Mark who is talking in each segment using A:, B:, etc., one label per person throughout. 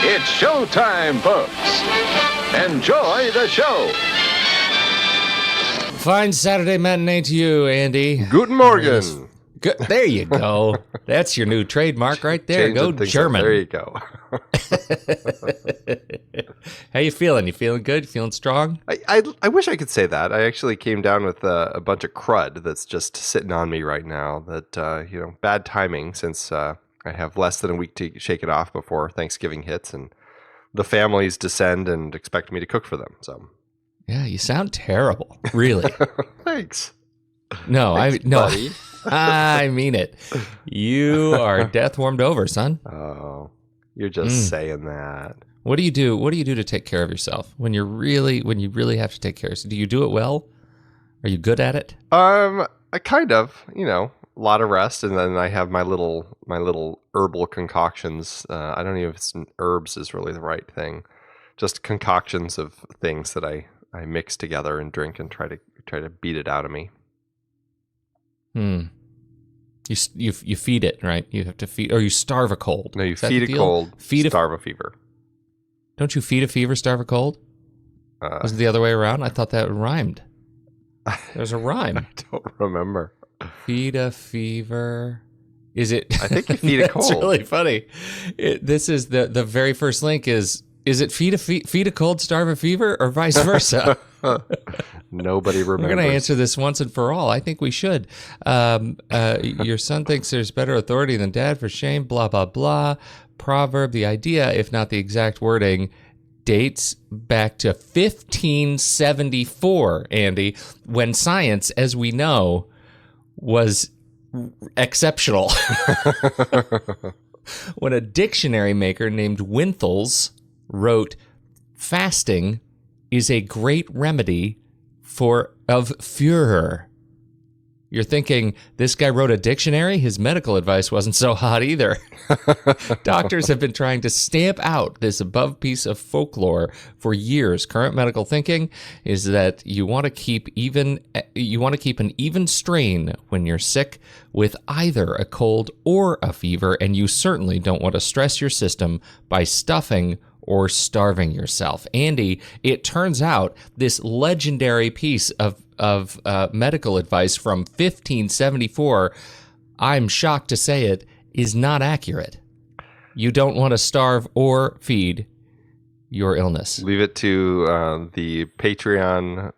A: It's showtime, folks. Enjoy the show.
B: Fine Saturday matinee to you, Andy.
C: Guten Morgen.
B: Good. There you go. That's your new trademark right there. Go German.
C: There you go.
B: How you feeling? You feeling good? You feeling strong?
C: I wish I could say that. I actually came down with a bunch of crud that's just sitting on me right now. That bad timing since I have less than a week to shake it off before Thanksgiving hits, and the families descend and expect me to cook for them. So,
B: yeah, you sound terrible. Really?
C: Thanks.
B: No,
C: Thanks, buddy.
B: I mean it. You are death warmed over, son.
C: Oh, you're just saying that.
B: What do you do? What do you do to take care of yourself when you really have to take care of yourself? Do you do it well? Are you good at it?
C: I kind of, a lot of rest, and then I have my little herbal concoctions. I don't know if herbs is really the right thing. Just concoctions of things that I mix together and drink and try to beat it out of me.
B: You feed it, right? You have to feed, or you starve a cold.
C: No, you feed a cold, starve a fever.
B: Don't you feed a fever, starve a cold? Was it the other way around? I thought that rhymed. There's a rhyme.
C: I don't remember.
B: Feed a fever. Is it?
C: I think you feed a cold.
B: It's really funny. This is the very first link is it feed a cold, starve a fever, or vice versa?
C: Nobody remembers.
B: We're going to answer this once and for all. I think we should. Your son thinks there's better authority than dad, for shame, blah, blah, blah. Proverb, the idea, if not the exact wording, dates back to 1574, Andy, when science, as we know, was exceptional. When a dictionary maker named Winthals wrote, fasting is a great remedy of furor. You're thinking, this guy wrote a dictionary? His medical advice wasn't so hot either. Doctors have been trying to stamp out this above piece of folklore for years. Current medical thinking is that you want to keep an even strain when you're sick with either a cold or a fever, and you certainly don't want to stress your system by stuffing or starving yourself. Andy, it turns out this legendary piece of medical advice from 1574, I'm shocked to say it, is not accurate. You don't want to starve or feed your illness.
C: Leave it to the Patreon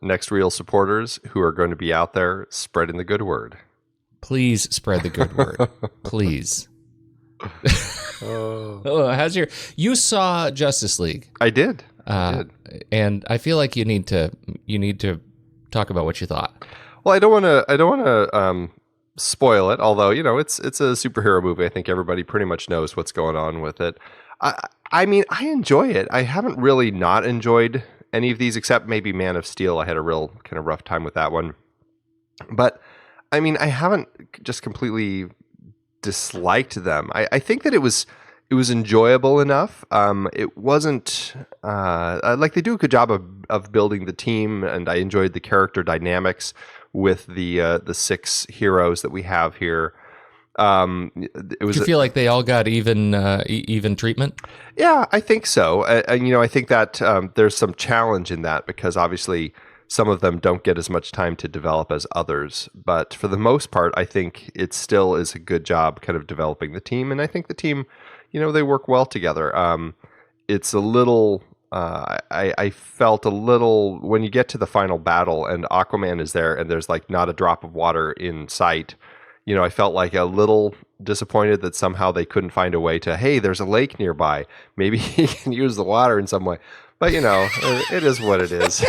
C: Next Reel supporters who are going to be out there spreading the good word.
B: Please spread the good word. Please. You saw Justice League.
C: I did.
B: And I feel like you need to talk about what you thought.
C: Well, I don't want to spoil it, although it's a superhero movie. I think everybody pretty much knows what's going on with it. I mean, I enjoy it. I haven't really not enjoyed any of these except maybe Man of Steel. I had a real kind of rough time with that one, but I mean, I haven't just completely disliked them. I think that it was enjoyable enough. It wasn't like they do a good job of building the team, and I enjoyed the character dynamics with the 6 heroes that we have here. Did you
B: feel like they all got even treatment?
C: Yeah, I think so. I think that there's some challenge in that because obviously some of them don't get as much time to develop as others. But for the most part, I think it still is a good job kind of developing the team. And I think the team, they work well together. It's a little, I felt a little, when you get to the final battle and Aquaman is there and there's like not a drop of water in sight, I felt like a little disappointed that somehow they couldn't find a way to, hey, there's a lake nearby. Maybe he can use the water in some way. But, it is what it is.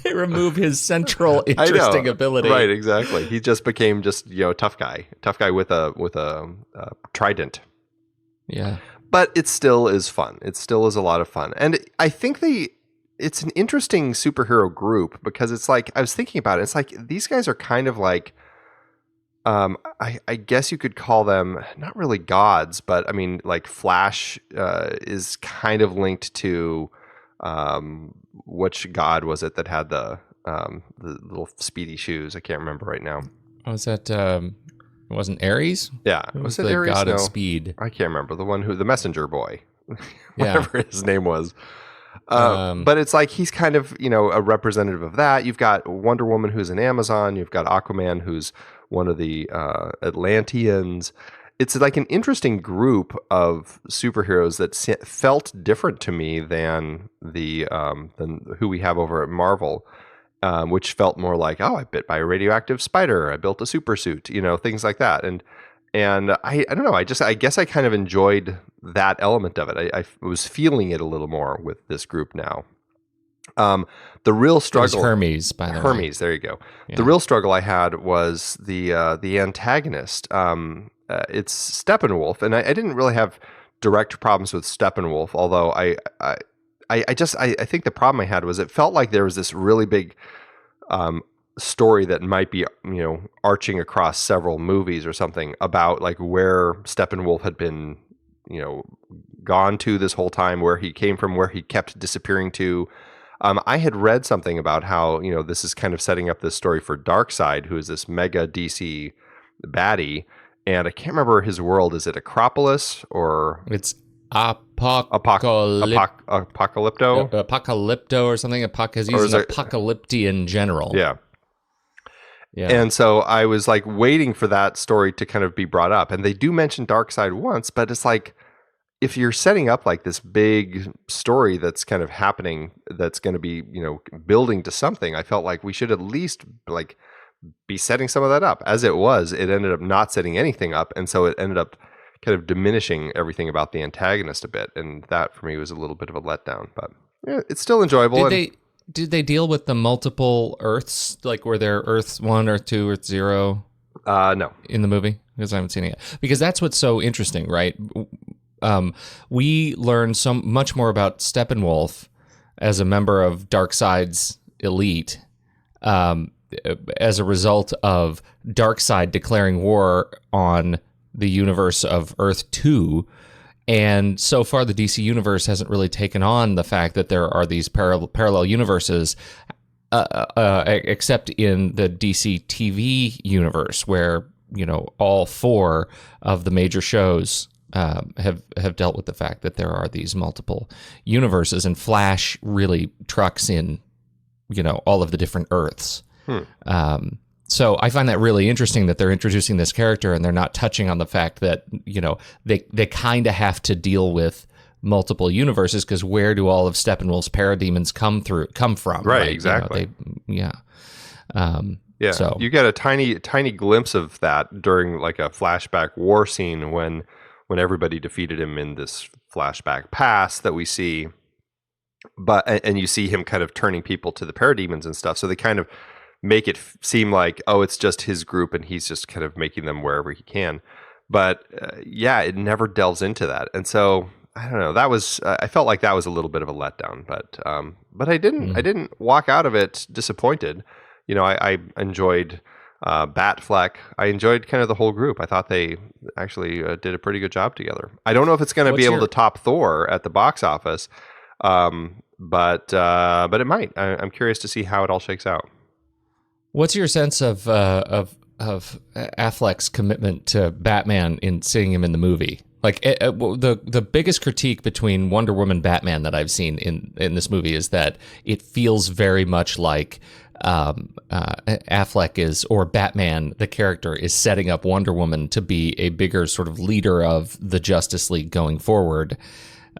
B: They remove his central interesting ability.
C: Right, exactly. He just became tough guy with a trident.
B: Yeah.
C: But it still is fun. It still is a lot of fun. And I think it's an interesting superhero group because it's like, I was thinking about it. It's like, these guys are kind of like, I guess you could call them not really gods, but I mean, like Flash is kind of linked to which god was it that had the little speedy shoes? I can't remember right now.
B: Was that It wasn't Ares?
C: Yeah.
B: Who
C: Was
B: was
C: it
B: the
C: Ares?
B: god
C: No.
B: of speed?
C: I can't remember. The messenger boy.
B: Yeah.
C: Whatever his name was. But it's like he's kind of, a representative of that. You've got Wonder Woman, who's an Amazon. You've got Aquaman, who's one of the Atlanteans. It's like an interesting group of superheroes that felt different to me than than who we have over at Marvel, which felt more like, oh, I bit by a radioactive spider. I built a super suit, things like that. And I don't know. I guess I kind of enjoyed that element of it. I was feeling it a little more with this group now. The real struggle,
B: It was Hermes, by the way.
C: Hermes. There you go.
B: Yeah.
C: The real struggle I had was the antagonist. It's Steppenwolf, and I didn't really have direct problems with Steppenwolf. Although I think the problem I had was it felt like there was this really big story that might be arching across several movies or something about like where Steppenwolf had been gone to this whole time, where he came from, where he kept disappearing to. I had read something about how this is kind of setting up this story for Darkseid, who is this mega DC baddie, and I can't remember his world. Is it Acropolis or
B: It's
C: Apocalypto?
B: Apocalypto or something. Because
C: Or
B: he's
C: is
B: an
C: it-
B: apocalyptian general.
C: Yeah.
B: Yeah.
C: And so I was like waiting for that story to kind of be brought up. And they do mention Darkseid once, but it's like, if you're setting up like this big story that's kind of happening, that's going to be, building to something, I felt like we should at least like be setting some of that up. As it was, it ended up not setting anything up. And so it ended up kind of diminishing everything about the antagonist a bit. And that for me was a little bit of a letdown, but yeah, it's still enjoyable.
B: Did they deal with the multiple Earths? Like, were there Earth 1, Earth 2, Earth 0
C: no.
B: in the movie? Because I haven't seen it yet. Because that's what's so interesting, right? We learn so much more about Steppenwolf as a member of Darkseid's elite as a result of Darkseid declaring war on the universe of Earth 2. And so far, the DC universe hasn't really taken on the fact that there are these parallel universes, except in the DC TV universe, where all 4 of the major shows have dealt with the fact that there are these multiple universes, and Flash really trucks in, all of the different Earths. So I find that really interesting that they're introducing this character and they're not touching on the fact that, they kind of have to deal with multiple universes, because where do all of Steppenwolf's parademons come from?
C: Right? Exactly.
B: Yeah.
C: So you get a tiny glimpse of that during like a flashback war scene when everybody defeated him in this flashback past that we see, and you see him kind of turning people to the parademons and stuff. So they kind of make it seem like, oh, it's just his group and he's just kind of making them wherever he can. But it never delves into that. And so I don't know. That was I felt like that was a little bit of a letdown. But I didn't walk out of it disappointed. I enjoyed Batfleck. I enjoyed kind of the whole group. I thought they actually did a pretty good job together. I don't know if it's going to be able to top Thor at the box office, but it might. I'm curious to see how it all shakes out.
B: What's your sense of Affleck's commitment to Batman in seeing him in the movie? Like the biggest critique between Wonder Woman Batman that I've seen in this movie is that it feels very much like Affleck is, or Batman, the character, is setting up Wonder Woman to be a bigger sort of leader of the Justice League going forward.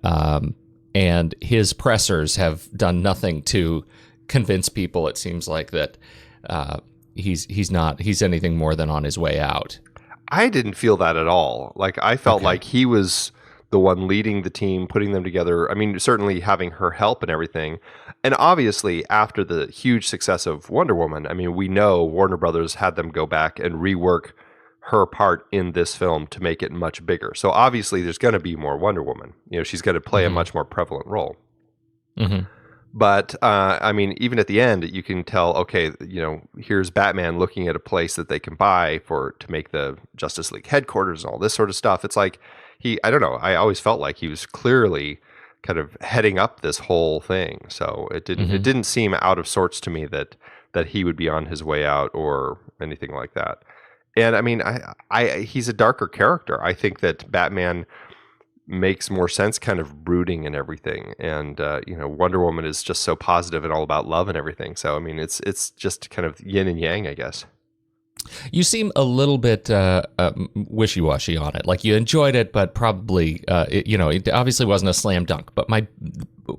B: And his pressers have done nothing to convince people, it seems like, that he's anything more than on his way out.
C: I didn't feel that at all. Like, I felt like he was the one leading the team, putting them together. I mean, certainly having her help and everything. And obviously, after the huge success of Wonder Woman, I mean, we know Warner Brothers had them go back and rework her part in this film to make it much bigger. So obviously, there's going to be more Wonder Woman. She's going to play a much more prevalent role.
B: Mm-hmm.
C: But, I mean, even at the end, you can tell, okay, here's Batman looking at a place that they can buy to make the Justice League headquarters and all this sort of stuff. It's like I don't know, I always felt like he was clearly kind of heading up this whole thing. So it didn't seem out of sorts to me that he would be on his way out or anything like that. And I mean, he's a darker character. I think that Batman makes more sense, kind of brooding and everything. And Wonder Woman is just so positive and all about love and everything. So I mean, it's just kind of yin and yang, I guess.
B: You seem a little bit wishy-washy on it. Like you enjoyed it, but probably, it obviously wasn't a slam dunk. But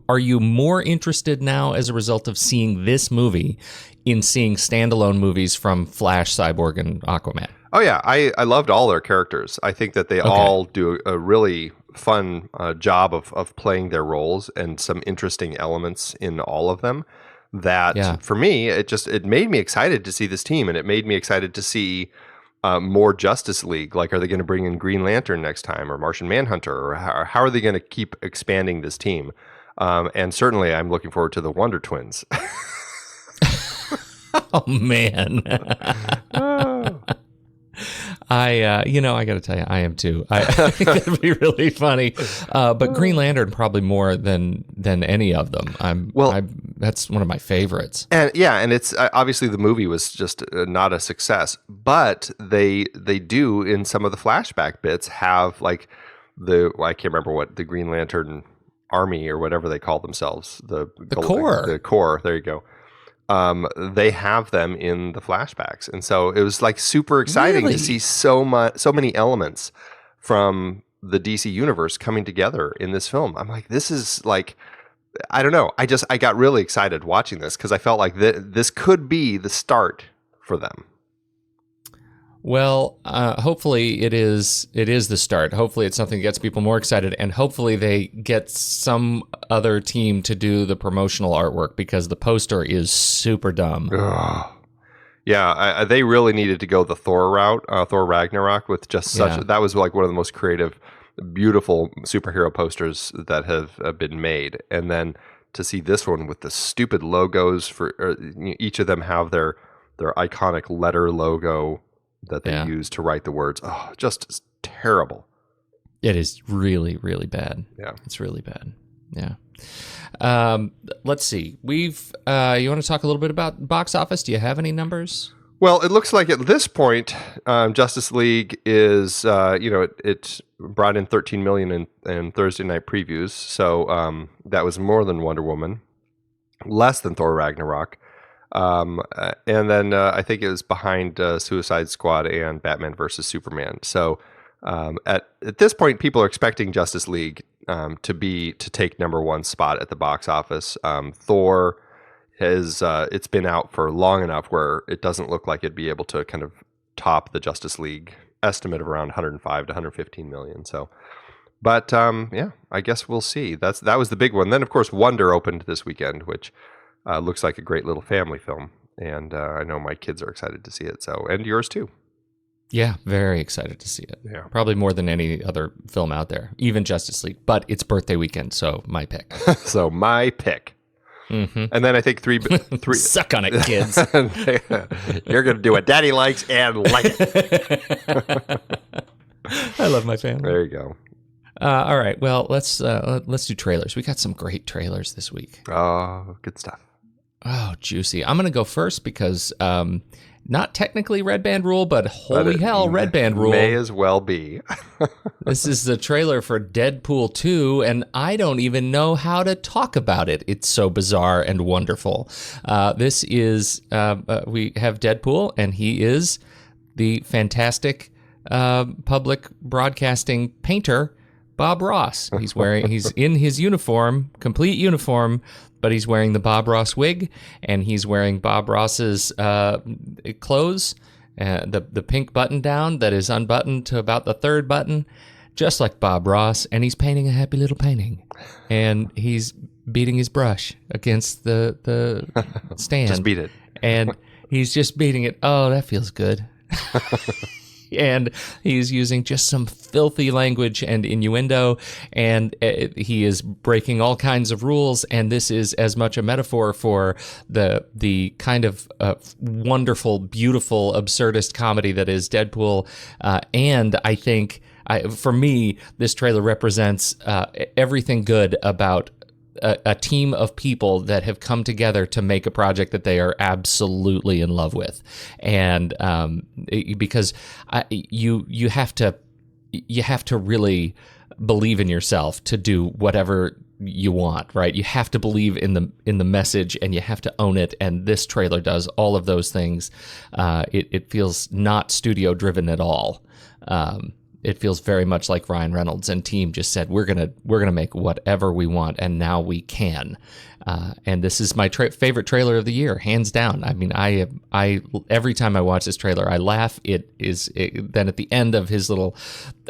B: are you more interested now as a result of seeing this movie in seeing standalone movies from Flash, Cyborg, and Aquaman?
C: Oh yeah, I loved all their characters. I think that they all do a really fun job of playing their roles and some interesting elements in all of them. That for me, it made me excited to see this team, and it made me excited to see more Justice League. Like, are they going to bring in Green Lantern next time, or Martian Manhunter, or how are they going to keep expanding this team? And certainly, I'm looking forward to the Wonder Twins.
B: Oh man. I got to tell you, I am too. I think that'd be really funny. But Green Lantern probably more than any of them. That's one of my favorites.
C: And it's obviously the movie was just not a success, but they do in some of the flashback bits have like I can't remember what the Green Lantern Army or whatever they call themselves, the
B: Corps.
C: The Corps. There you go. They have them in the flashbacks, and so it was like super exciting to see so many elements from the DC universe coming together in this film. I'm like, this is like, I don't know. I got really excited watching this because I felt like this could be the start for them.
B: Well, hopefully it is the start. Hopefully it's something that gets people more excited, and hopefully they get some other team to do the promotional artwork because the poster is super dumb.
C: Ugh. Yeah, they really needed to go the Thor route, Thor Ragnarok, with just such that was like one of the most creative, beautiful superhero posters that have been made. And then to see this one with the stupid logos each of them have their iconic letter logo that they use to write the words. Oh, just terrible.
B: It is really, really bad.
C: Yeah.
B: It's really bad. Yeah. Let's see. You want to talk a little bit about box office? Do you have any numbers?
C: Well, it looks like at this point, Justice League is, it brought in $13 million in Thursday night previews. So that was more than Wonder Woman, less than Thor Ragnarok. And then I think it was behind Suicide Squad and Batman versus Superman. So at this point, people are expecting Justice League to take number one spot at the box office. Thor has it's been out for long enough where it doesn't look like it'd be able to kind of top the Justice League estimate of around 105 to 115 million. So, but I guess we'll see. That was the big one. Then of course Wonder opened this weekend, which looks like a great little family film, and I know my kids are excited to see it. So, and yours too.
B: Yeah, very excited to see it.
C: Yeah,
B: probably more than any other film out there, even Justice League. But it's birthday weekend, so my pick.
C: So my pick. Mm-hmm. And then I think three
B: suck on it, kids.
C: You're going to do what Daddy likes and like it.
B: I love my family.
C: There you go.
B: All right. Well, let's do trailers. We got some great trailers this week.
C: Oh, good stuff.
B: Oh, juicy. I'm going to go first because not technically Red Band Rule, but holy hell, Red Band Rule.
C: May as well be.
B: This is the trailer for Deadpool 2, and I don't even know how to talk about it. It's so bizarre and wonderful. This is, we have Deadpool, and he is the fantastic public broadcasting painter, Bob Ross. He's in his uniform, complete uniform, but he's wearing the Bob Ross wig, and he's wearing Bob Ross's clothes, the pink button down that is unbuttoned to about the third button, just like Bob Ross, and he's painting a happy little painting, and he's beating his brush against the stand.
C: Just beat it.
B: And he's just beating it. Oh, that feels good. And he's using just some filthy language and innuendo, and he is breaking all kinds of rules, and this is as much a metaphor for the kind of wonderful, beautiful, absurdist comedy that is Deadpool, and I think, for me, this trailer represents everything good about a team of people that have come together to make a project that they are absolutely in love with, and because you have to really believe in yourself to do whatever you want, right? You have to believe in the message, and you have to own it. And this trailer does all of those things. It feels not studio driven at all. It feels very much like Ryan Reynolds and team just said, we're gonna make whatever we want, and now we can. And this is my favorite trailer of the year, hands down. I mean, I every time I watch this trailer, I laugh. Then at the end of his little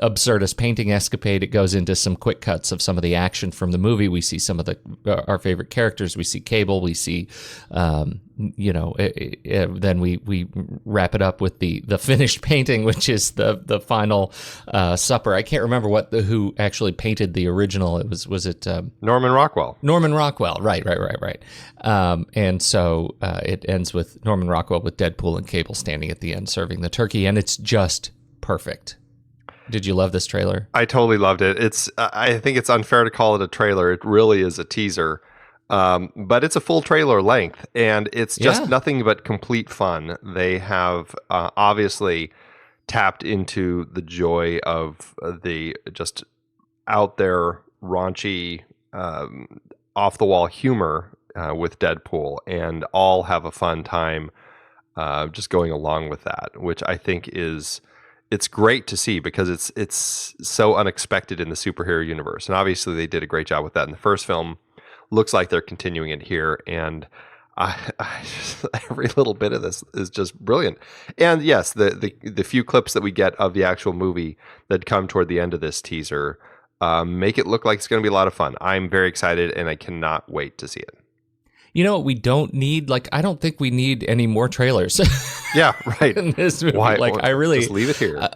B: absurdist painting escapade, it goes into some quick cuts of some of the action from the movie. We see some of our favorite characters. We see Cable. We see, then we wrap it up with the finished painting, which is the final supper. I can't remember who actually painted the original. Was it
C: Norman Rockwell?
B: Norman Rockwell, right. And so it ends with Norman Rockwell with Deadpool and Cable standing at the end serving the turkey, and it's just perfect. Did you love this trailer?
C: I totally loved it. I think it's unfair to call it a trailer. It really is a teaser. But it's a full trailer length, and it's just nothing but complete fun. They have obviously tapped into the joy of the just out there raunchy, off the wall humor with Deadpool, and all have a fun time just going along with that, which I think it's great to see because it's so unexpected in the superhero universe. And obviously they did a great job with that in the first film. Looks like they're continuing it here, and every little bit of this is just brilliant. And yes, the few clips that we get of the actual movie that come toward the end of this teaser make it look like it's going to be a lot of fun. I'm very excited, and I cannot wait to see it.
B: You know what we don't need? Like, I don't think we need any more trailers.
C: Yeah, right.
B: In this movie.
C: Why?
B: Like, I really
C: just leave it here.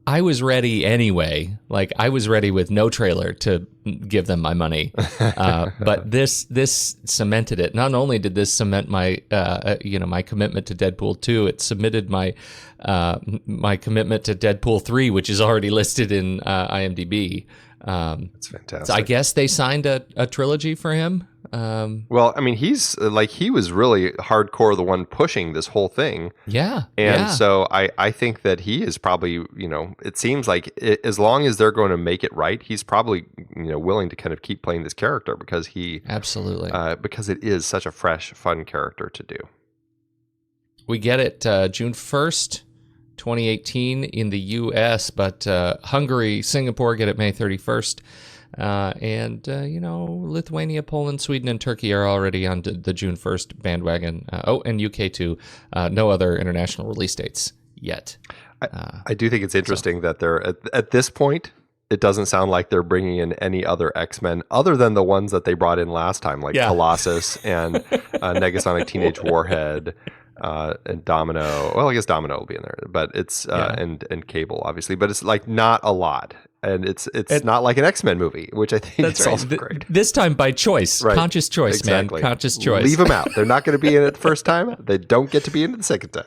B: I was ready anyway. Like, I was ready with no trailer to give them my money. But this cemented it. Not only did this cement my my commitment to Deadpool 2, it cemented my commitment to Deadpool 3, which is already listed in IMDb.
C: That's fantastic.
B: So I guess they signed a trilogy for him.
C: Well, I mean, he was really hardcore, the one pushing this whole thing.
B: Yeah.
C: And so I think that he is probably, it seems like as long as they're going to make it right, he's probably, willing to kind of keep playing this character because
B: absolutely,
C: because it is such a fresh, fun character to do. We
B: get it June 1st, 2018 in the U.S., but Hungary, Singapore get it May 31st. And Lithuania, Poland, Sweden, and Turkey are already on the June 1st bandwagon. And UK too. No other international release dates yet.
C: I do think it's interesting that they're at this point. It doesn't sound like they're bringing in any other X-Men other than the ones that they brought in last time, like Colossus and Negasonic Teenage Warhead. And Domino. Well, I guess Domino will be in there, but it's and Cable obviously, but it's like not a lot, and it's not like an X-Men movie, which I think is also great.
B: This time by choice, right. Conscious choice,
C: exactly.
B: Man, conscious choice.
C: Leave them out. They're not going to be in it the first time. They don't get to be in it the second time.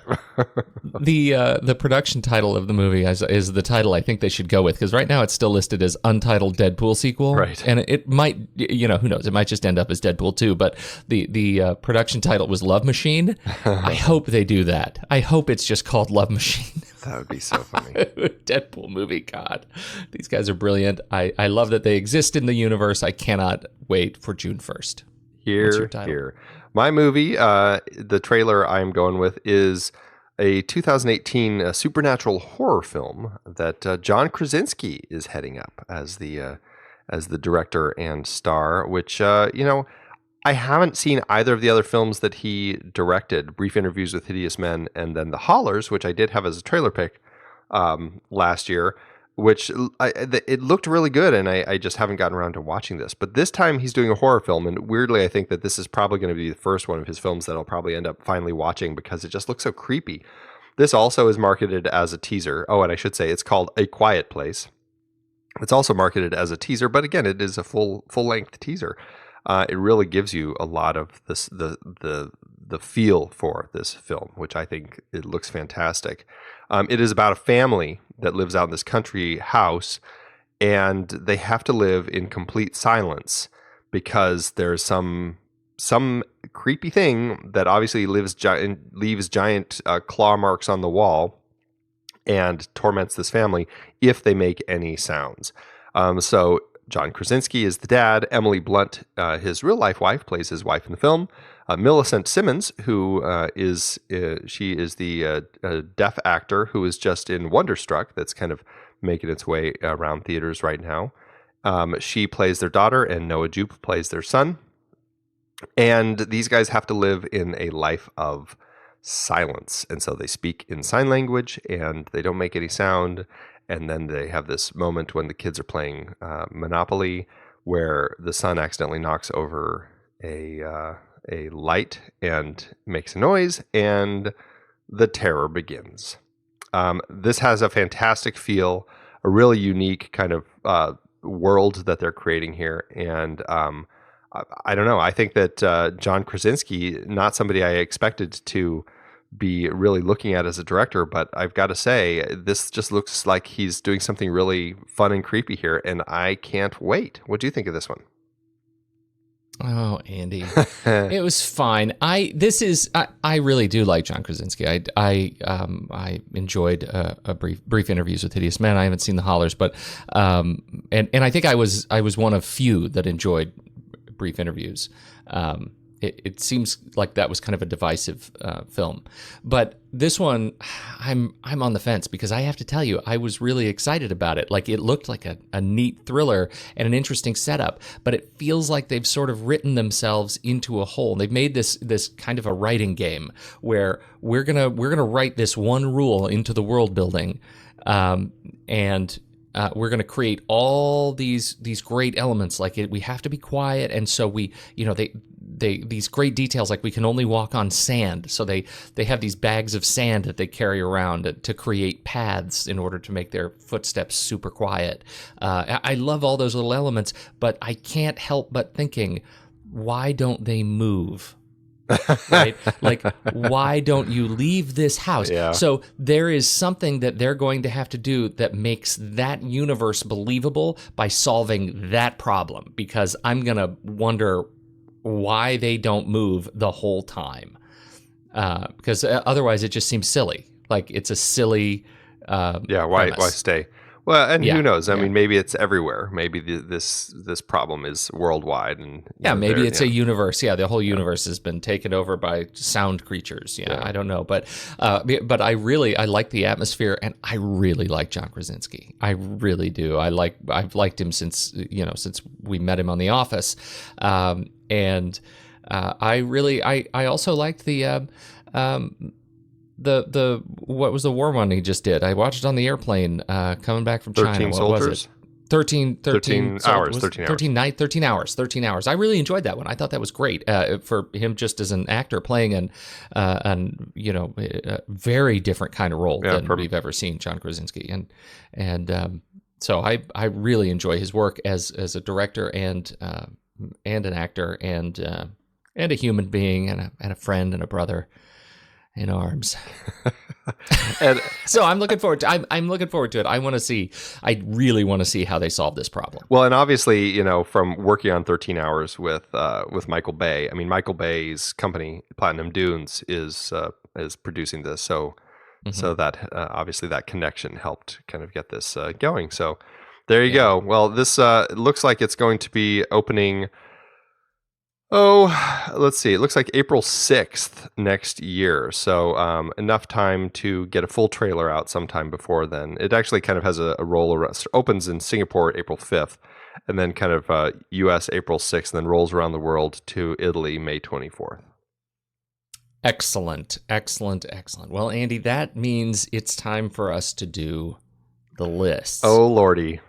B: The production title of the movie is the title I think they should go with, because right now it's still listed as Untitled Deadpool Sequel,
C: right?
B: And it might, who knows? It might just end up as Deadpool 2. But the production title was Love Machine. I hope they do that. I hope it's just called Love Machine.
C: That would be so funny.
B: Deadpool movie, God. These guys are brilliant. I love that they exist in the universe. I cannot wait for June 1st.
C: Here. My movie, the trailer I'm going with is a 2018 supernatural horror film that John Krasinski is heading up as the director and star, which, I haven't seen either of the other films that he directed, Brief Interviews with Hideous Men and then The Hollers, which I did have as a trailer pick last year, which it looked really good, and I just haven't gotten around to watching this. But this time he's doing a horror film, and weirdly I think that this is probably going to be the first one of his films that I'll probably end up finally watching because it just looks so creepy. This also is marketed as a teaser. Oh, and I should say it's called A Quiet Place. It's also marketed as a teaser, but again, it is a full-length teaser. It really gives you a lot of this the feel for this film, which I think it looks fantastic. It is about a family that lives out in this country house, and they have to live in complete silence because there's some creepy thing that obviously leaves giant claw marks on the wall and torments this family if they make any sounds. So John Krasinski is the dad. Emily Blunt, his real life wife, plays his wife in the film. Millicent Simmons, who is the deaf actor who is just in Wonderstruck, that's kind of making its way around theaters right now. She plays their daughter, and Noah Jupe plays their son. And these guys have to live in a life of silence. And so they speak in sign language, and they don't make any sound. And then they have this moment when the kids are playing Monopoly, where the son accidentally knocks over a light and makes a noise, and the terror begins. This has a fantastic feel, a really unique kind of world that they're creating here. And I don't know. I think that John Krasinski, not somebody I expected to be really looking at as a director, but I've got to say, this just looks like he's doing something really fun and creepy here, and I can't wait. What do you think of this one?
B: Oh, Andy, it was fine. I really do like John Krasinski. I enjoyed a brief interviews with Hideous Men. I haven't seen The Hollers, but and I think I was one of few that enjoyed brief interviews. It seems like that was kind of a divisive film, but this one, I'm on the fence because I have to tell you, I was really excited about it. Like, it looked like a neat thriller and an interesting setup, but it feels like they've sort of written themselves into a hole. They've made this kind of a writing game where we're gonna write this one rule into the world building, and we're going to create all these great elements. Like, we have to be quiet, and so they these great details, like we can only walk on sand. So they have these bags of sand that they carry around to create paths in order to make their footsteps super quiet. I love all those little elements, but I can't help but thinking, why don't they move? Right? Like, why don't you leave this house?
C: Yeah.
B: So there is something that they're going to have to do that makes that universe believable by solving that problem, because I'm going to wonder why they don't move the whole time. Because otherwise it just seems silly. Like, it's a silly
C: why stay? Well, and who knows? I mean, maybe it's everywhere. Maybe this problem is worldwide, and
B: maybe it's a universe. Yeah, the whole universe has been taken over by sound creatures. I don't know, but I like the atmosphere, and I really like John Krasinski. I really do. I've liked him since we met him on The Office, and I also liked the what was the war one he just did? I watched it on the airplane coming back from China.
C: 13
B: what
C: soldiers?
B: was it? 13
C: hours.
B: 13 hours. I really enjoyed that one. I thought that was great for him, just as an actor playing a very different kind of role than we've ever seen John Krasinski. And so I really enjoy his work as a director and an actor and a human being and a friend and a brother in arms.
C: And
B: so I'm looking forward to it. I really want to see how they solve this problem.
C: Well, and obviously, from working on 13 Hours with Michael Bay, I mean, Michael Bay's company, Platinum Dunes, is producing this. So that obviously that connection helped kind of get this going. So there you go. Well, this looks like it's going to be opening. Oh, let's see. It looks like April 6th next year. So enough time to get a full trailer out sometime before then. It actually kind of has a roll around. Opens in Singapore April 5th, and then kind of US April 6th, and then rolls around the world to Italy May 24th.
B: Excellent. Well, Andy, that means it's time for us to do the list.
C: Oh, Lordy.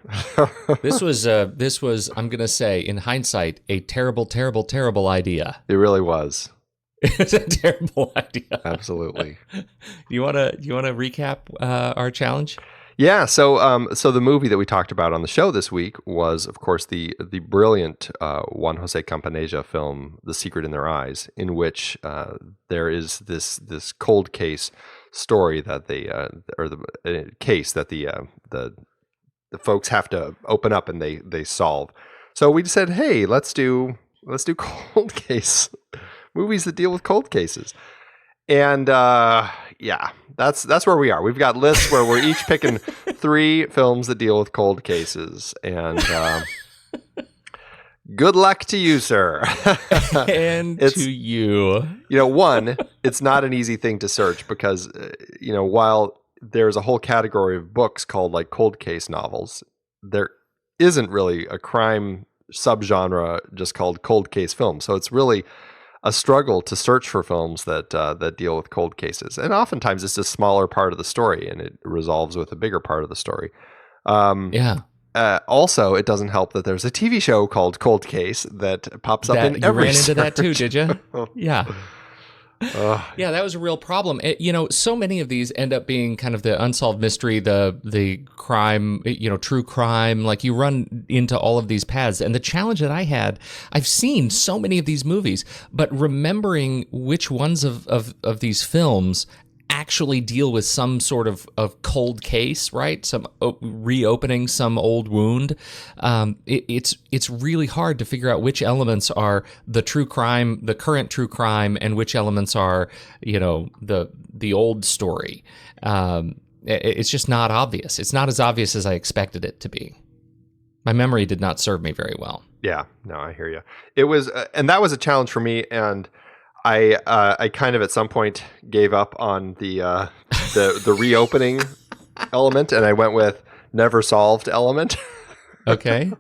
B: This was, I'm going to say, in hindsight, a terrible idea.
C: It really was.
B: It's a terrible idea.
C: Absolutely.
B: You want to recap our challenge?
C: Yeah. So the movie that we talked about on the show this week was, of course, the brilliant Juan Jose Campanella film, The Secret in Their Eyes, in which there is this cold case story that the case that the folks have to open up and they solve. So we said, hey, let's do cold case movies that deal with cold cases. And yeah, that's where we are. We've got lists where we're each picking 3 films that deal with cold cases. And good luck to you, sir.
B: And to you.
C: One, it's not an easy thing to search because, while there's a whole category of books called like cold case novels, there isn't really a crime subgenre just called cold case film. So it's really a struggle to search for films that deal with cold cases. And oftentimes it's a smaller part of the story and it resolves with a bigger part of the story. Also, it doesn't help that there's a TV show called Cold Case that pops up in every search.
B: You ran into that too, did you? Yeah. Yeah, that was a real problem. So many of these end up being kind of the unsolved mystery, the crime, true crime. Like you run into all of these paths. And the challenge that I had, I've seen so many of these movies, but remembering which ones of these films actually deal with some sort of cold case, right? Some reopening some old wound. It's really hard to figure out which elements are the true crime, the current true crime, and which elements are, the old story. It's just not obvious. It's not as obvious as I expected it to be. My memory did not serve me very well.
C: Yeah, no, I hear you. It was, and that was a challenge for me, and I kind of at some point gave up on the reopening element, and I went with never solved element.
B: Okay.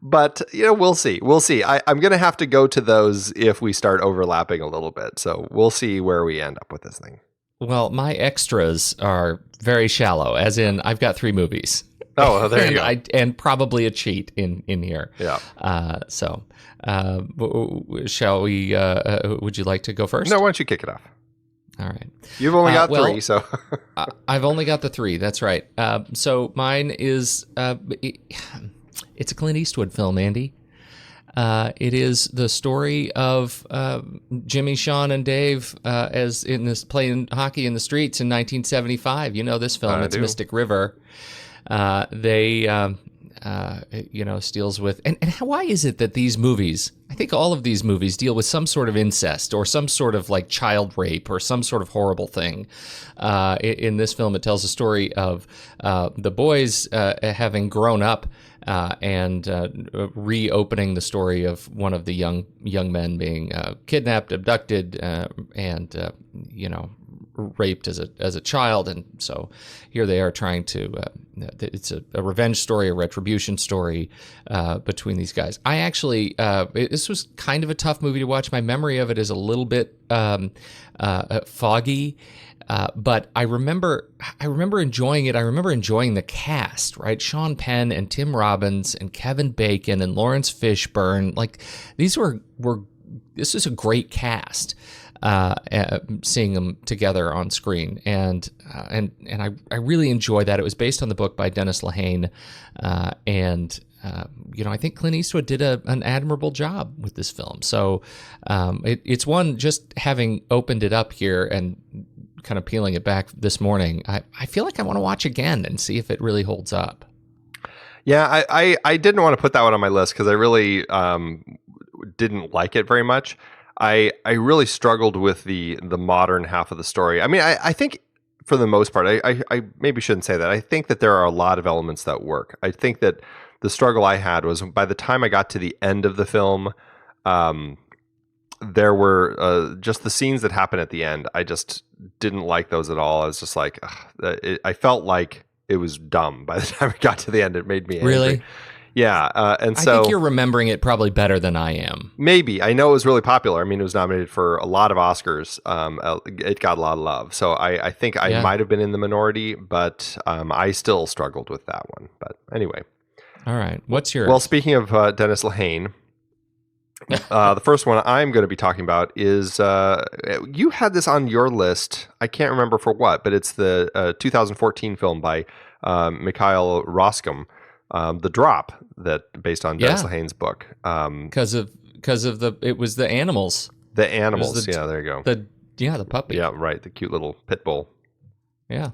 C: But we'll see. I'm going to have to go to those if we start overlapping a little bit. So we'll see where we end up with this thing.
B: Well, my extras are very shallow, as in I've got 3 movies.
C: Oh, there you go.
B: And probably a cheat in here.
C: Yeah.
B: Shall we? Would you like to go first?
C: No, why don't you kick it off?
B: All right.
C: You've only got 3, so.
B: I've only got the 3. That's right. So mine is. It's a Clint Eastwood film, Andy. It is the story of Jimmy, Sean, and Dave as in this playing hockey in the streets in 1975. You know this film. It's Mystic River. They steals with and why is it that these movies, I think all of these movies deal with some sort of incest or some sort of like child rape or some sort of horrible thing. In this film, it tells a story of the boys having grown up and reopening the story of one of the young men being kidnapped, abducted, and raped as a child, and so here they are trying to. It's a revenge story, a retribution story between these guys. I actually this was kind of a tough movie to watch. My memory of it is a little bit foggy. But I remember enjoying it. I remember enjoying the cast, right? Sean Penn and Tim Robbins and Kevin Bacon and Lawrence Fishburne. Like this is a great cast. Seeing them together on screen, and I really enjoy that. It was based on the book by Dennis Lehane, and I think Clint Eastwood did an admirable job with this film. So it's one, just having opened it up here and kind of peeling it back this morning, I feel like I want to watch again and see if it really holds up.
C: Yeah, I didn't want to put that one on my list because I really didn't like it very much. I really struggled with the modern half of the story. I mean, I think for the most part, I maybe shouldn't say that. I think that there are a lot of elements that work. I think that the struggle I had was by the time I got to the end of the film, there were just the scenes that happen at the end. I just didn't like those at all. I was just like, I felt like it was dumb by the time I got to the end. It made me angry. Really? Yeah, and so
B: I think you're remembering it probably better than I am.
C: Maybe. I know it was really popular. I mean, it was nominated for a lot of Oscars. It got a lot of love. So I think I might have been in the minority, but I still struggled with that one. But anyway.
B: All right. What's yours?
C: Well, speaking of Dennis Lehane, the first one I'm going to be talking about is, you had this on your list. I can't remember for what, but it's the 2014 film by Mikhail Roscom. The Drop, that based on Dennis Lehane's book,
B: because of it was the animals.
C: The animals, there you go.
B: The puppy.
C: Yeah, right. The cute little pit bull.
B: Yeah.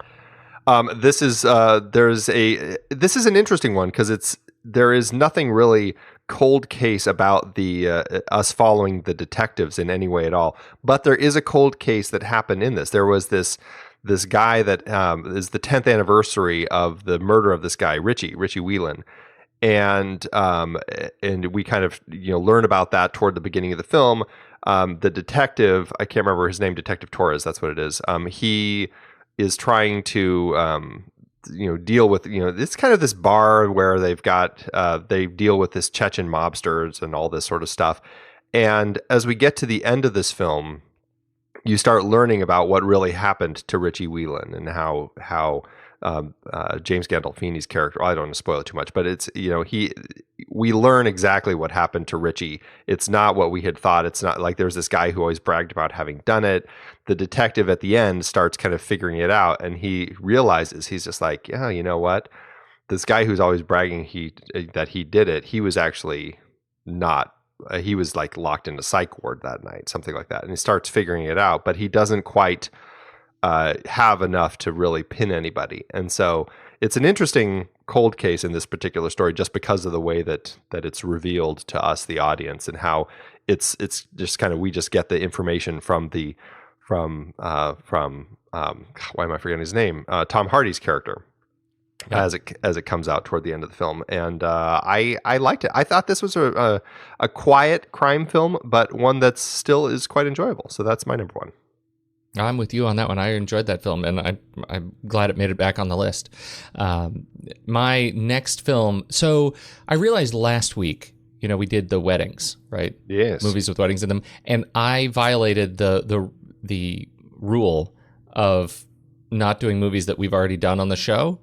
C: This is an interesting one because there is nothing really cold case about the us following the detectives in any way at all. But there is a cold case that happened in this. There was this guy that is the 10th anniversary of the murder of this guy, Richie Whelan. And we kind of learn about that toward the beginning of the film. The detective, I can't remember his name, Detective Torres, that's what it is. He is trying to deal with it's kind of this bar where they've got they deal with this Chechen mobsters and all this sort of stuff. And as we get to the end of this film, you start learning about what really happened to Richie Whelan and how James Gandolfini's character. I don't want to spoil it too much, but it's we learn exactly what happened to Richie. It's not what we had thought. It's not like there's this guy who always bragged about having done it. The detective at the end starts kind of figuring it out, and he realizes, he's just like, yeah, you know what? This guy who's always bragging that he did it, he was actually not. He was like locked in a psych ward that night, something like that. And he starts figuring it out, but he doesn't quite have enough to really pin anybody. And so it's an interesting cold case in this particular story, just because of the way that it's revealed to us, the audience, and how it's just kind of, we just get the information from why am I forgetting his name? Tom Hardy's character. Yeah. As it comes out toward the end of the film. And I liked it. I thought this was a quiet crime film, but one that still is quite enjoyable. So that's my number one.
B: I'm with you on that one. I enjoyed that film, and I'm glad it made it back on the list. My next film. So I realized last week, we did the weddings, right?
C: Yes.
B: Movies with weddings in them, and I violated the rule of not doing movies that we've already done on the show.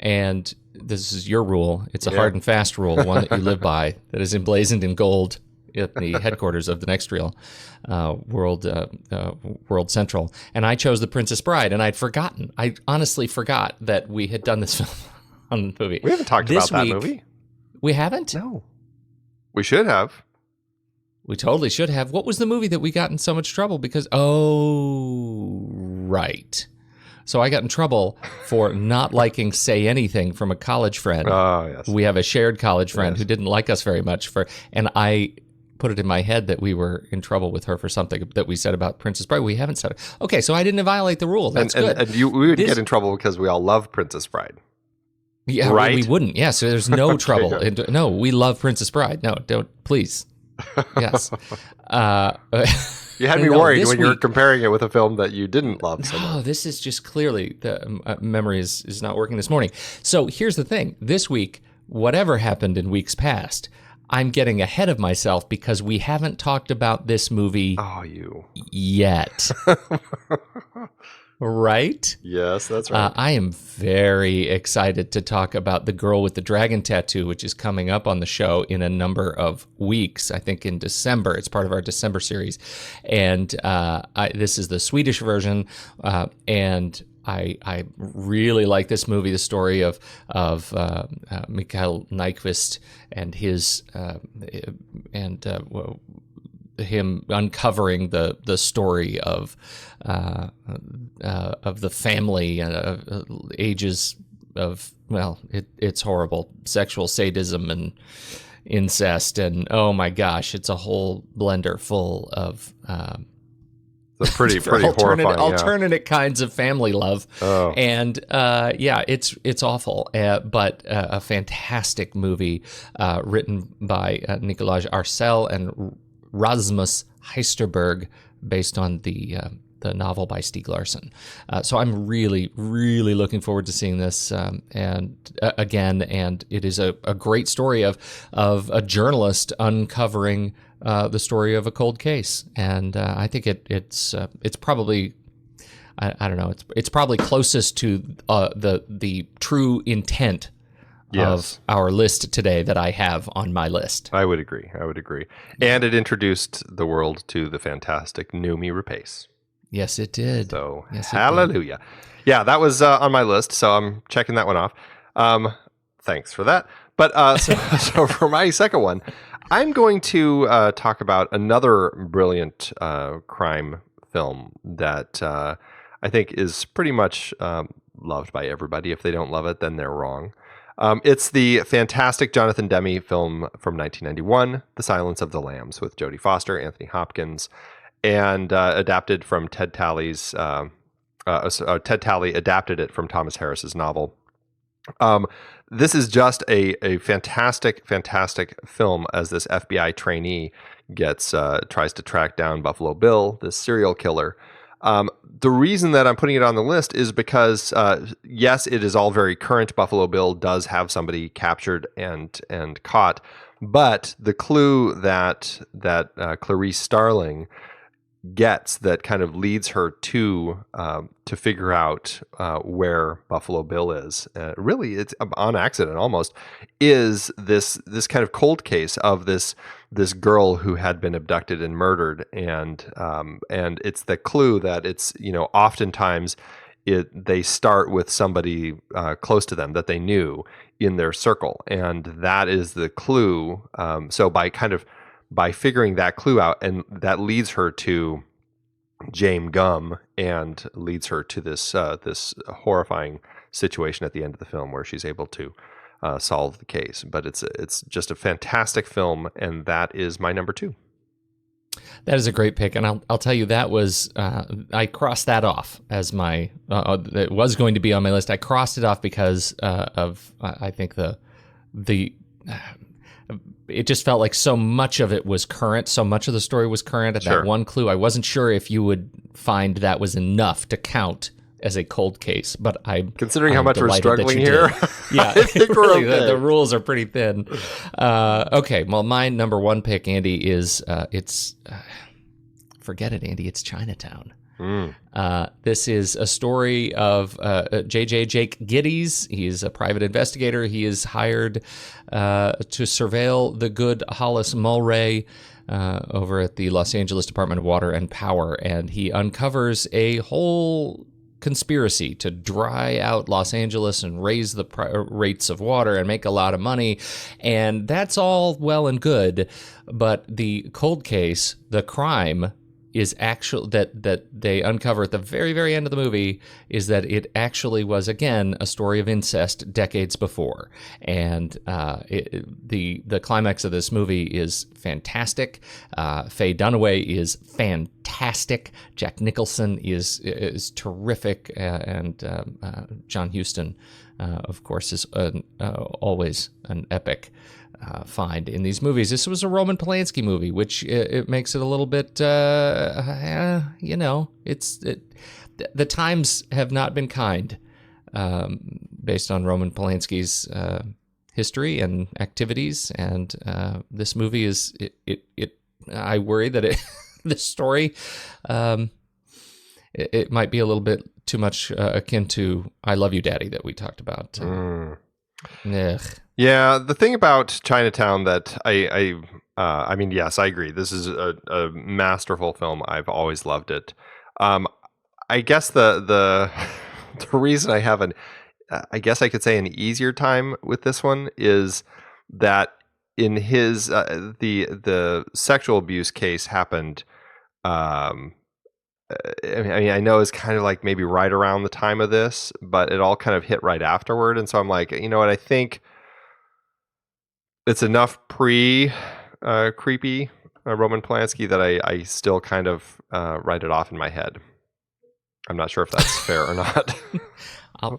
B: And this is your rule. It's a hard and fast rule, one that you live by, that is emblazoned in gold at the headquarters of the Next Reel World Central. And I chose The Princess Bride, and I'd forgotten. I honestly forgot that we had done this film on the movie.
C: We haven't talked about that movie.
B: We haven't?
C: No. We should have.
B: We totally should have. What was the movie that we got in so much trouble because... Oh, right. So I got in trouble for not liking Say Anything from a college friend.
C: Oh, yes.
B: We have a shared college friend who didn't like us very much and I put it in my head that we were in trouble with her for something that we said about Princess Bride. We haven't said it. Okay, so I didn't violate the rule. That's good.
C: And we would get in trouble because we all love Princess Bride.
B: Yeah,
C: right?
B: We wouldn't. Yeah, so there's no trouble. No, we love Princess Bride. No, don't, please. Yes.
C: You had me worried when you were comparing it with a film that you didn't love so much.
B: Oh, this is just clearly the memory is not working this morning. So here's the thing. This week, whatever happened in weeks past, I'm getting ahead of myself because we haven't talked about this movie yet. Right?
C: Yes, that's right.
B: I am very excited to talk about The Girl with the Dragon Tattoo, which is coming up on the show in a number of weeks. I think in December. It's part of our December series. And this is the Swedish version. And I really like this movie, the story of Mikael Nyqvist and his him uncovering the story of the family and ages of, it's horrible sexual sadism and incest, and oh my gosh, it's a whole blender full of
C: it's pretty horrifying,
B: alternate kinds of family love.
C: Oh.
B: And it's awful, but a fantastic movie written by Nikolaj Arcel and Rasmus Heisterberg, based on the novel by Stieg Larsson. So I'm really, really looking forward to seeing this and it is a great story of a journalist uncovering the story of a cold case, and I think it's probably, I don't know, it's probably closest to the true intent of our list today that I have on my list.
C: I would agree. And it introduced the world to the fantastic Noomi Rapace.
B: Yes, it did.
C: So, hallelujah. Yeah, that was on my list, so I'm checking that one off. Thanks for that. But so for my second one, I'm going to talk about another brilliant crime film that I think is pretty much loved by everybody. If they don't love it, then they're wrong. It's the fantastic Jonathan Demme film from 1991, The Silence of the Lambs, with Jodie Foster, Anthony Hopkins, and adapted from Ted Tally's. Ted Tally adapted it from Thomas Harris's novel. This is just a fantastic, fantastic film as this FBI trainee tries to track down Buffalo Bill, this serial killer. The reason that I'm putting it on the list is because, yes, it is all very current. Buffalo Bill does have somebody captured and caught, but the clue that Clarice Starling gets that kind of leads her to figure out where Buffalo Bill is. Really, it's on accident almost. Is this kind of cold case of this girl who had been abducted and murdered, and it's the clue that it's oftentimes they start with somebody close to them that they knew in their circle, and that is the clue. So by figuring that clue out, and that leads her to James Gumb and leads her to this horrifying situation at the end of the film where she's able to solve the case. But it's just a fantastic film, and that is my number 2.
B: That is a great pick, and I'll tell you that was I crossed that off as my it was going to be on my list. I crossed it off because of I think the it just felt like so much of it was current, so much of the story was current. At that one clue, I wasn't sure if you would find that was enough to count as a cold case, but
C: considering how much we're struggling here,
B: yeah,
C: I think
B: really,
C: we're okay.
B: the rules are pretty thin. Okay, well, my number 1 pick, Andy, is forget it, Andy. It's Chinatown. This is a story of J.J. Jake Gittes. He's a private investigator. He is hired to surveil the good Hollis Mulray over at the Los Angeles Department of Water and Power, and he uncovers a whole conspiracy to dry out Los Angeles and raise the rates of water and make a lot of money. And that's all well and good, but the cold case, the crime, is actually that they uncover at the very, very end of the movie is that it actually was, again, a story of incest decades before. And the climax of this movie is fantastic. Faye Dunaway is fantastic. Jack Nicholson is terrific. And John Huston, of course, is always an epic find in these movies. This was a Roman Polanski movie, which it makes it a little bit, the times have not been kind, based on Roman Polanski's history and activities, and this movie is I worry that this story, it might be a little bit too much akin to I Love You, Daddy that we talked about.
C: Yeah, the thing about Chinatown that I mean, yes, I agree. This is a masterful film. I've always loved it. I guess the reason I have I guess I could say an easier time with this one is that in his the sexual abuse case happened. I mean, I know it's kind of like maybe right around the time of this, but it all kind of hit right afterward, and so I'm like, you know what? I think it's enough creepy Roman Polanski that I still kind of write it off in my head. I'm not sure if that's fair or not.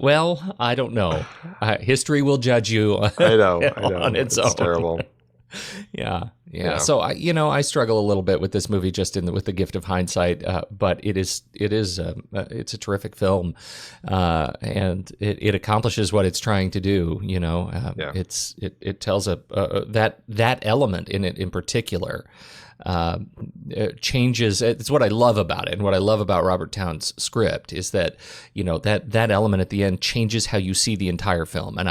B: Well, I don't know. History will judge you.
C: I know.
B: On its own.
C: It's terrible.
B: Yeah. So I struggle a little bit with this movie just with the gift of hindsight, but it's a terrific film, and it accomplishes what it's trying to do. It tells that element in it in particular. It changes. It's what I love about it, and what I love about Robert Towne's script is that that element at the end changes how you see the entire film, and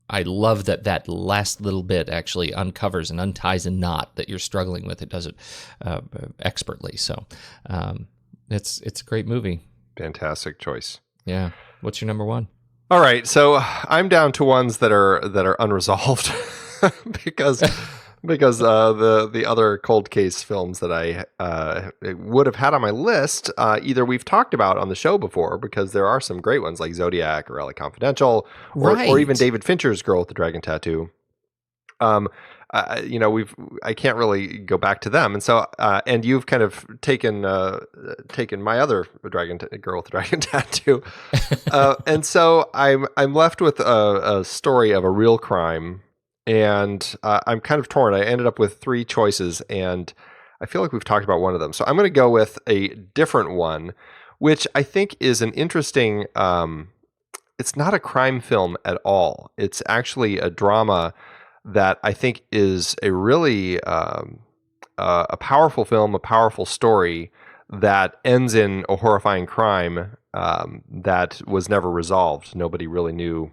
B: I love that last little bit actually uncovers and unties a knot that you're struggling with. It does it expertly. So it's a great movie.
C: Fantastic choice.
B: Yeah. What's your number 1?
C: All right, so I'm down to ones that are unresolved because because the other cold case films that I would have had on my list, either we've talked about on the show before, because there are some great ones like Zodiac or LA Confidential, or even David Fincher's Girl with the Dragon Tattoo. I can't really go back to them, and so and you've kind of taken my other girl with the dragon tattoo, and so I'm left with a story of a real crime, and I'm kind of torn. I ended up with three choices, and I feel like we've talked about one of them, so I'm going to go with a different one, which I think is an interesting. It's not a crime film at all. It's actually a drama that I think is a really a powerful film, a powerful story that ends in a horrifying crime that was never resolved. Nobody really knew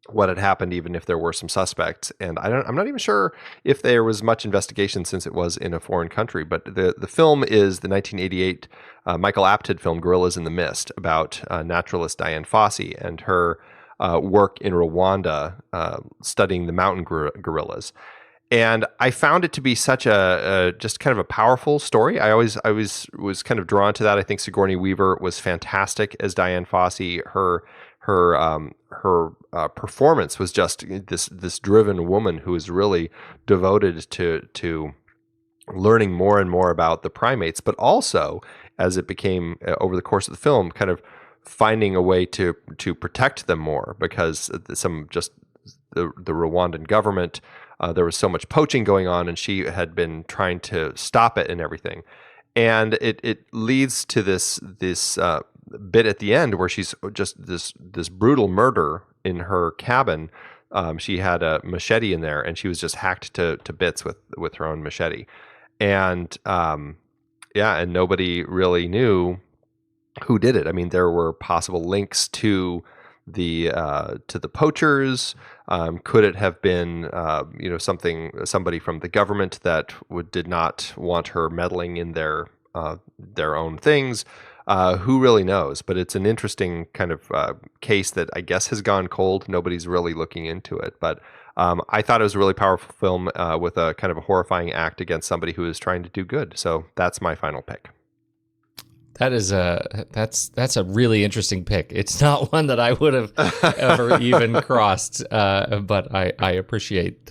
C: what had happened, even if there were some suspects. And I'm not even sure if there was much investigation since it was in a foreign country. But the film is the 1988 Michael Apted film Gorillas in the Mist, about naturalist Diane Fossey and her work in Rwanda, studying the mountain gorillas. And I found it to be such a just kind of a powerful story. I was kind of drawn to that. I think Sigourney Weaver was fantastic as Diane Fossey. Her performance was just this driven woman who is really devoted to learning more and more about the primates, but also, as it became over the course of the film, kind of finding a way to protect them more, because the Rwandan government, there was so much poaching going on, and she had been trying to stop it and everything. And it leads to this bit at the end where she's just this brutal murder in her cabin. She had a machete in there, and she was just hacked to bits with her own machete. And and nobody really knew who did it. I mean, there were possible links to the poachers. Could it have been somebody from the government that did not want her meddling in their own things? Who really knows? But it's an interesting kind of case that I guess has gone cold. Nobody's really looking into it. But I thought it was a really powerful film with a kind of a horrifying act against somebody who is trying to do good. So that's my final pick.
B: That's a really interesting pick. It's not one that I would have ever even crossed, but I appreciate.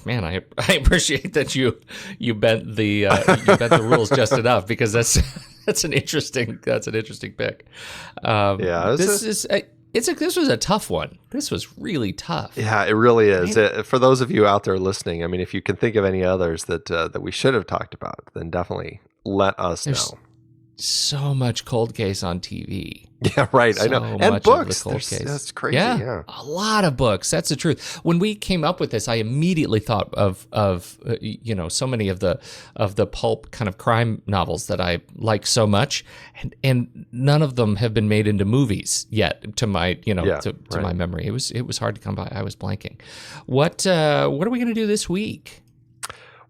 B: Man, I appreciate that you bent the rules just enough, because that's an interesting pick. This was a tough one. This was really tough.
C: Yeah, it really is. For those of you out there listening, I mean, if you can think of any others that we should have talked about, then definitely let us know.
B: So much cold case on TV.
C: Yeah, right. I know. And books. That's crazy.
B: Yeah, a lot of books. That's the truth. When we came up with this, I immediately thought of so many of the pulp kind of crime novels that I like so much, and none of them have been made into movies yet. To my my memory, it was hard to come by. I was blanking. What are we going to do this week?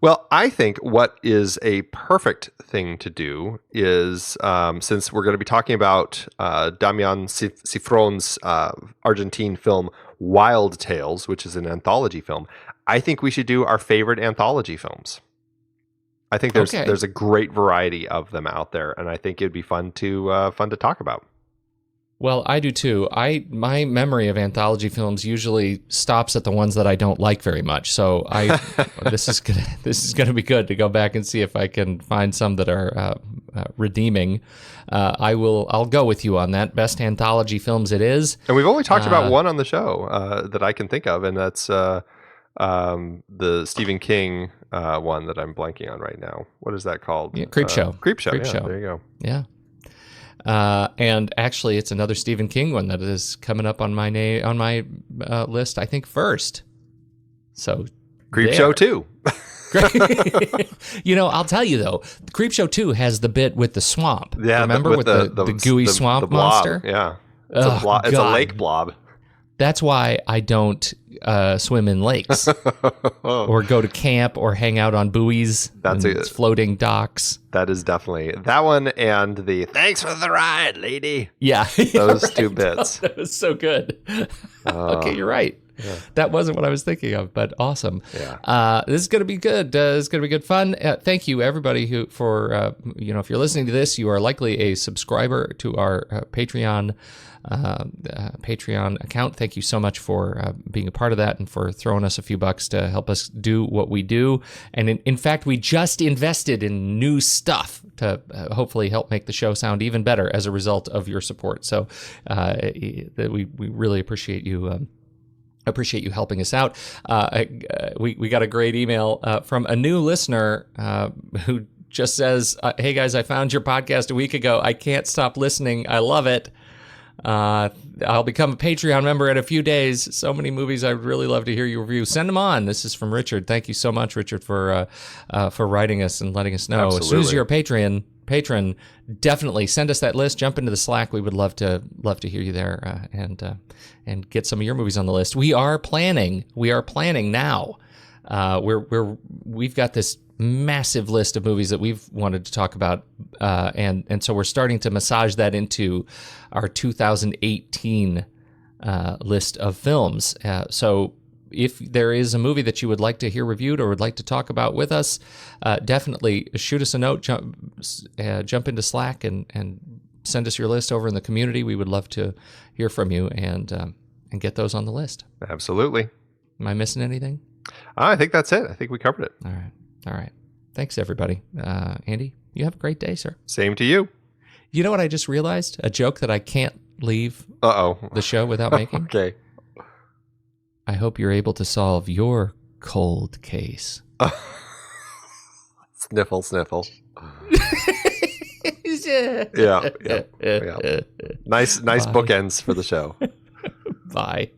C: Well, I think what is a perfect thing to do is, since we're going to be talking about Damian Cifrón's Argentine film Wild Tales, which is an anthology film, I think we should do our favorite anthology films. I think there's a great variety of them out there, and I think it'd be fun to talk about.
B: Well, I do too. My memory of anthology films usually stops at the ones that I don't like very much. So this is gonna be good to go back and see if I can find some that are redeeming. I'll go with you on that. Best anthology films it is.
C: And we've only talked about one on the show that I can think of, and that's the Stephen King one that I'm blanking on right now. What is that called?
B: Yeah, Creepshow.
C: Creepshow. There you go.
B: Yeah. And actually, it's another Stephen King one that is coming up on my list, I think, first. So,
C: Creepshow 2.
B: I'll tell you though, Creepshow 2 has the bit with the swamp.
C: Yeah,
B: remember with the gooey swamp monster?
C: Yeah, it's a lake blob.
B: That's why I don't swim in lakes or go to camp or hang out on buoys. That's floating docks.
C: That is definitely that one, and the "thanks for the ride, lady."
B: Yeah,
C: those two bits.
B: That was so good. Okay, you're right. That wasn't what I was thinking of, but awesome.
C: Yeah.
B: This is going to be good. It's going to be good fun. Thank you, everybody, who for if you're listening to this, you are likely a subscriber to our Patreon account. Thank you so much for being a part of that and for throwing us a few bucks to help us do what we do. And in fact, we just invested in new stuff to hopefully help make the show sound even better as a result of your support. So we really appreciate you. Appreciate you helping us out. We got a great email from a new listener who just says, "Hey guys, I found your podcast a week ago. I can't stop listening. I love it. I'll become a Patreon member in a few days. So many movies I'd really love to hear you review. Send them on." This is from Richard. Thank you so much, Richard, for writing us and letting us know.
C: Absolutely.
B: As soon as you're a patron, definitely send us that list. Jump into the Slack. We would love to hear you there and get some of your movies on the list. We are planning now. We've got this massive list of movies that we've wanted to talk about, and so we're starting to massage that into our 2018 list of films. So if there is a movie that you would like to hear reviewed or would like to talk about with us, definitely shoot us a note, jump into Slack and send us your list over in the community. We would love to hear from you and get those on the list.
C: Absolutely.
B: Am I missing anything?
C: I think that's it. I think we covered it.
B: All right. Thanks, everybody. Andy, you have a great day, sir.
C: Same to you.
B: You know what I just realized? A joke that I can't leave the show without making.
C: Okay.
B: I hope you're able to solve your cold case.
C: Sniffle, sniffle.
B: Yeah.
C: Yeah. Nice bookends for the show.
B: Bye.